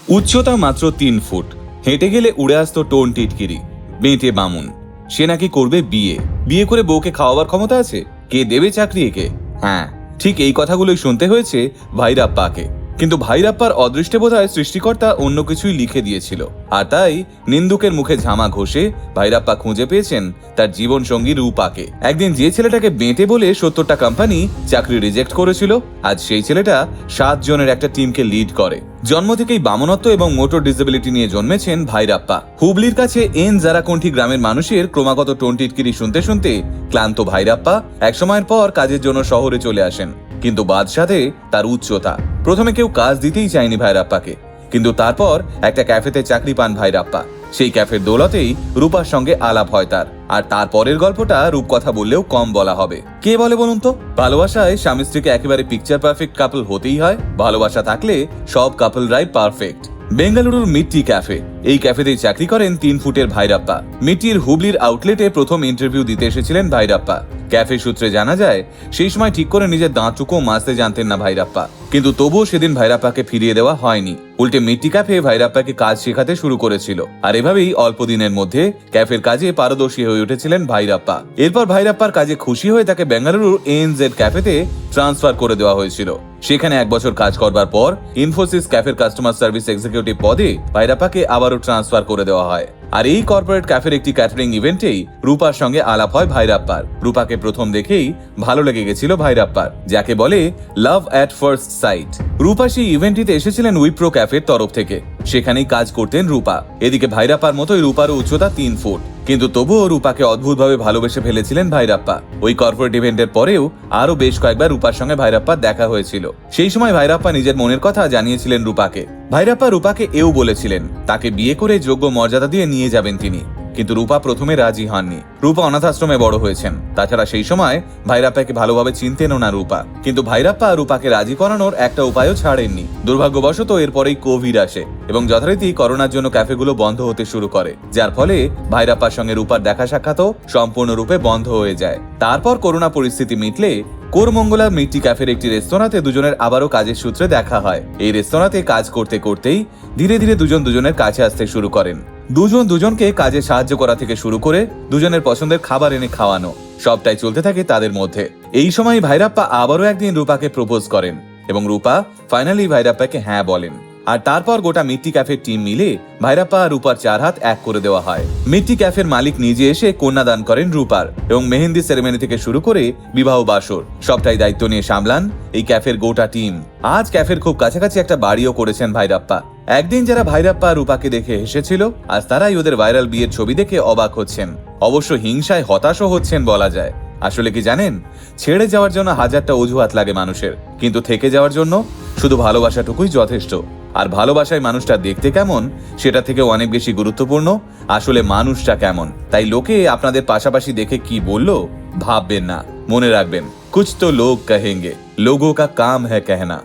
উচ্চতা মাত্র 3 ফুট, হেঁটে গেলে উড়ে আসতো টোন টিটকিরি, বেঁটে বামুন। সে নাকি করবে বিয়ে করে বউকে খাওয়াবার ক্ষমতা আছে। কে দেবে চাকরি একে? হ্যাঁ, ঠিক এই কথাগুলোই শুনতে হয়েছে ভাইরাপ্পাকে। কিন্তু ভাইরাপ্পার অদৃষ্টে বোধহয় সৃষ্টিকর্তা অন্য কিছুই লিখে দিয়েছিল, আর তাই নিন্দুকের মুখে ঝামা ঘষে ভাইরাপ্পা খুঁজে পেয়েছেন তার জীবন সঙ্গী রূপাকে। একদিন যে ছেলেটাকে বেঁটে বলে 70টা কোম্পানি চাকরি রিজেক্ট করেছিল, আজ সেই ছেলেটা 7 জনের একটা টিমকে লিড করে। জন্ম থেকেই বামনত্ব এবং মোটর ডিসেবিলিটি নিয়ে জন্মেছেন ভাইরাপ্পা। হুবলির কাছে এন জারাকন্ঠি গ্রামের মানুষের ক্রমাগত টোন টিটকিরি শুনতে শুনতে ক্লান্ত ভাইরাপ্পা একসময়ের পর কাজের জন্য শহরে চলে আসেন। কিন্তু বাদশাতে তার উচ্চতা। প্রথমে কেউ কাজ দিতেই চায়নি ভাইরাপ্পাকে, কিন্তু তারপর একটা ক্যাফেতে চাকরি পান ভাইরাপ্পা। সেই ক্যাফের দৌলতেই রূপার সঙ্গে আলাপ হয় তার। আর তারপরের গল্পটা রূপকথা বললেও কম বলা হবে। কে বলে বলুন তো? ভালোবাসায় স্বামী স্ত্রীকে একেবারে পিকচার পারফেক্ট কাপল হতেই হয়। ভালোবাসা থাকলে সব কাপলরাই পারফেক্ট। বেঙ্গালুরুর মিট্টি ক্যাফে, এই ক্যাফেতেই চাকরি করেন 3 ফুটের ভাইরাপ্পা। মিট্টির হুবলির আউটলেটে প্রথম ইন্টারভিউ দিতে এসেছিলেন ভাইরাপ্পা। ক্যাফে সূত্রে জানা যায়, সেই সময় ঠিক করে নিজের দাঁতটুকু মাজতে জানতেন না ভাইরাপ্পা। কিন্তু তবুও সেদিন ভাইরাপ্পাকে ফিরিয়ে দেওয়া হয়নি। উল্টে মিট্টি ক্যাফে ভাইরাপ্পাকে কাজ শেখাতে শুরু করেছিল। আর এভাবেই অল্প দিনের মধ্যে ক্যাফের কাজে পারদর্শী হয়ে উঠেছিলেন ভাইরাপ্পা। এরপর ভাইরাপ্পার কাজে খুশি হয়ে তাকে বেঙ্গালুরুর এনজেড ক্যাফেতে ট্রান্সফার করে দেওয়া হয়েছিল। সেখানে 1 বছর কাজ করবার পর ইনফোসিস ক্যাফের কাস্টমার সার্ভিস এক্সিকিউটিভ পদে ভাইরাপ্পাকে আবারও ট্রান্সফার করে দেওয়া হয়। আর এই কর্পোরেট ক্যাফের একটি ক্যাটারিং ইভেন্টেই রূপার সঙ্গে আলাপ হয় ভাইরাপ্পার। রূপাকে প্রথম দেখেই ভালো লেগে গেছিল ভাইরাপ্পার, যাকে বলে লাভ অ্যাট ফার্স্ট সাইট। রূপা সেই ইভেন্টটিতে এসেছিলেন উইপ্রো ক্যাফের তরফ থেকে। সেখানেই কাজ করতেন রূপা। এদিকে ভাইরাপ্পার মতোই রূপারও উচ্চতা 3 ফুট, কিন্তু তবুও রূপাকে অদ্ভুতভাবে ভালোবেসে ফেলেছিলেন ভাইরাপ্পা। ওই কর্পোরেট ইভেন্টের পরেও আরো বেশ কয়েকবার রূপার সঙ্গে ভাইরাপ্পার দেখা হয়েছিল। সেই সময় ভাইরাপ্পা নিজের মনের কথা জানিয়েছিলেন রূপাকে। ভাইরাপ্পা রূপাকে এও বলেছিলেন তাকে বিয়ে করে যোগ্য মর্যাদা দিয়ে নিয়ে যাবেন তিনি। কিন্তু রূপা প্রথমে রাজি হননি। রূপা অনাথ আশ্রমে বড় হয়েছেন। তাছাড়া সেই সময় ভাইরাপ্পাকে ভালোভাবে চিনতেনও না রূপা। কিন্তু ভাইরাপ্পা রূপাকে রাজি করানোর একটা উপায়ও ছাড়েননি। দুর্ভাগ্যবশত এরপরেই কোভিড আসে এবং যথারীতি করোনার জন্য ক্যাফেগুলো বন্ধ হতে শুরু করে, যার ফলে ভাইরাপ্পার সঙ্গে রূপার দেখা সাক্ষাৎও সম্পূর্ণরূপে বন্ধ হয়ে যায়। তারপর করোনা পরিস্থিতি মিটলে কোরমঙ্গলা মিট্টি ক্যাফের একটি রেস্তোরাঁতে দুজনের আবারও কাজের সূত্রে দেখা হয়। এই রেস্তোরাঁতে কাজ করতে করতেই ধীরে ধীরে দুজন দুজনের কাছে আসতে শুরু করেন। দুজন দুজনকে কাজে সাহায্য করা থেকে শুরু করে দুজনের পছন্দের খাবার এনে খাওয়ানো, সবটাই চলতে থাকে তাদের মধ্যে। এই সময় ভাইরাপ্পা আবারও একদিন রূপাকে প্রপোজ করেন এবং রূপা ফাইনালি ভাইরাপ্পাকে হ্যাঁ বলেন। আর তারপর গোটা মিট্টি ক্যাফের টিম মিলে ভাইরাপ্পা আর রূপার 4 হাত এক করে দেওয়া হয়। মিট্টি ক্যাফের মালিক নিজে এসে কন্যাদান করেন রূপার এবং মেহেন্দি সেরেমনি থেকে শুরু করে বিবাহ বাসর সবটাই দায়িত্ব নিয়ে সামলান এই ক্যাফের গোটা টিম। আজ ক্যাফের খুব কাছাকাছি একটা বাড়িও করেছেন ভাইরাপ্পা। একদিন যারা ভাইরাপ্পা আর রূপাকে দেখে হেসেছিল, আজ তারাই ওদের ভাইরাল বিয়ের ছবি দেখে অবাক হচ্ছেন। অবশ্য হিংসায় হতাশও হচ্ছেন বলা যায়। আসলে কি জানেন, ছেড়ে যাওয়ার জন্য 1000টা অজুহাত লাগে মানুষের, কিন্তু থেকে যাওয়ার জন্য শুধু ভালোবাসাটুকুই যথেষ্ট। আর ভালোবাসায় মানুষটা দেখতে কেমন সেটা থেকে অনেক বেশি গুরুত্বপূর্ণ আসলে মানুষটা কেমন। তাই লোকে আপনাদের পাশাপাশি দেখে কি বললো ভাববেন না, মনে রাখবেন কুছ তো লোগ কহেঙ্গে, লোগোं का काम है कहना।